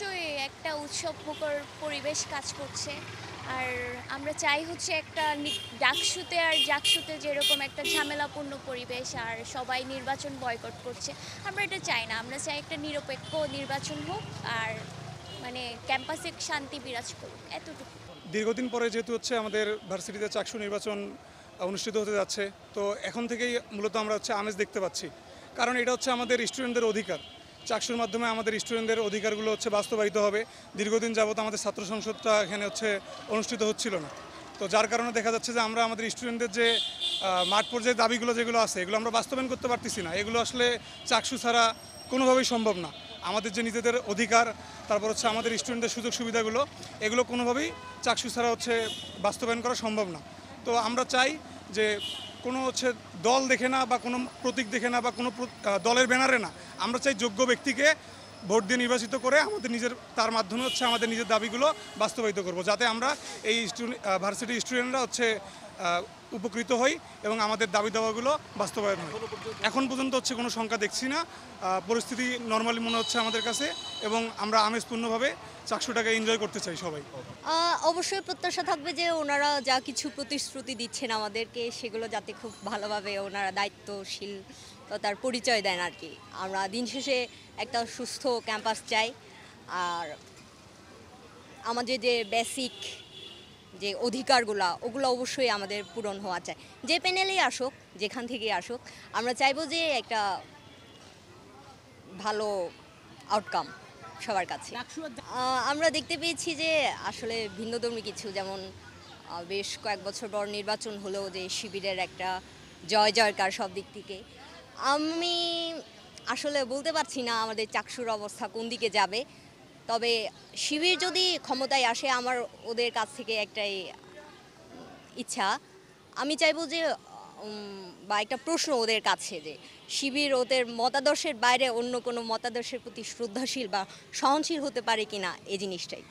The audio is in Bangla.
অবশ্যই একটা উৎসবমুখর পরিবেশ কাজ করছে। আর আমরা চাই হচ্ছে একটা ডাকসুতে আর জাকসুতে যেরকম একটা ঝামেলাপূর্ণ পরিবেশ আর সবাই নির্বাচন বয়কট করছে, আমরা এটা চাই না। আমরা চাই একটা নিরপেক্ষ নির্বাচন হোক আর মানে ক্যাম্পাসে শান্তি বিরাজ করুক, এতটুকু। দীর্ঘদিন পরে যেহেতু হচ্ছে আমাদের ভার্সিটিতে চাকসু নির্বাচন অনুষ্ঠিত হতে যাচ্ছে, তো এখন থেকেই মূলত আমরা হচ্ছে আমেজ দেখতে পাচ্ছি। কারণ এটা হচ্ছে আমাদের স্টুডেন্টদের অধিকার। চাকসুর মাধ্যমে আমাদের স্টুডেন্টদের অধিকারগুলো হচ্ছে বাস্তবায়িত হবে। দীর্ঘদিন যাবত আমাদের ছাত্র সংসদটা এখানে হচ্ছে অনুষ্ঠিত হচ্ছিল না। তো যার কারণে দেখা যাচ্ছে যে আমরা আমাদের স্টুডেন্টদের যে মাঠ পর্যায়ে দাবিগুলো যেগুলো আছে এগুলো আমরা বাস্তবায়ন করতে পারতেছি না। এগুলো আসলে চাকসু ছাড়া কোনোভাবেই সম্ভব না। আমাদের যে নিজেদের অধিকার, তারপর হচ্ছে আমাদের স্টুডেন্টদের সুযোগ সুবিধাগুলো, এগুলো কোনোভাবেই চাকসু ছাড়া হচ্ছে বাস্তবায়ন করা সম্ভব না। তো আমরা চাই যে কোনো হচ্ছে দল দেখে না বা কোনো প্রতীক দেখে না বা কোনো দলের ব্যানারে না, আমরা চাই যোগ্য ব্যক্তিকে ভোট দিয়ে নির্বাচিত করে আমাদের নিজের তার মাধ্যমে হচ্ছে আমাদের নিজের দাবিগুলো বাস্তবায়িত করব, যাতে আমরা এই ভার্সিটি স্টুডেন্টরা হচ্ছে উপকৃত হই এবং আমাদের দাবি দাওয়াগুলো বাস্তবায়ন হয়। এখন পর্যন্ত হচ্ছে কোনো সংখ্যা দেখছি না। পরিস্থিতি নর্মালি মনে হচ্ছে আমাদের কাছে এবং আমরা আমেজপূর্ণভাবে চাকসুটাকে এনজয় করতে চাই সবাই। অবশ্যই প্রত্যাশা থাকবে যে ওনারা যা কিছু প্রতিশ্রুতি দিচ্ছেন আমাদেরকে সেগুলো যাতে খুব ভালোভাবে ওনারা দায়িত্বশীল তার পরিচয় দেন আর কি। আমরা দিন শেষে একটা সুস্থ ক্যাম্পাস চাই, আর আমাদের যে বেসিক যে অধিকারগুলো ওগুলো অবশ্যই আমাদের পূরণ হওয়া চাই। যে প্যানেলেই আসুক, যেখান থেকেই আসুক, আমরা চাইবো যে একটা ভালো আউটকাম সবার কাছে। আমরা দেখতে পেয়েছি যে আসলে ভিন্নধর্মী কিছু, যেমন বেশ কয়েক বছর পর নির্বাচন হলেও যে শিবিরের একটা জয় জয়কার সব দিক থেকে। আমি আসলে বলতে পারছি না আমাদের চাকসুর অবস্থা কোন দিকে যাবে, তবে শিবির যদি ক্ষমতায় আসে আমার ওদের কাছ থেকে একটাই ইচ্ছা, আমি চাইবো যে বা একটা প্রশ্ন ওদের কাছে, যে শিবির ওদের মতাদর্শের বাইরে অন্য কোনো মতাদর্শের প্রতি শ্রদ্ধাশীল বা সহনশীল হতে পারে কিনা এই জিনিসটাই।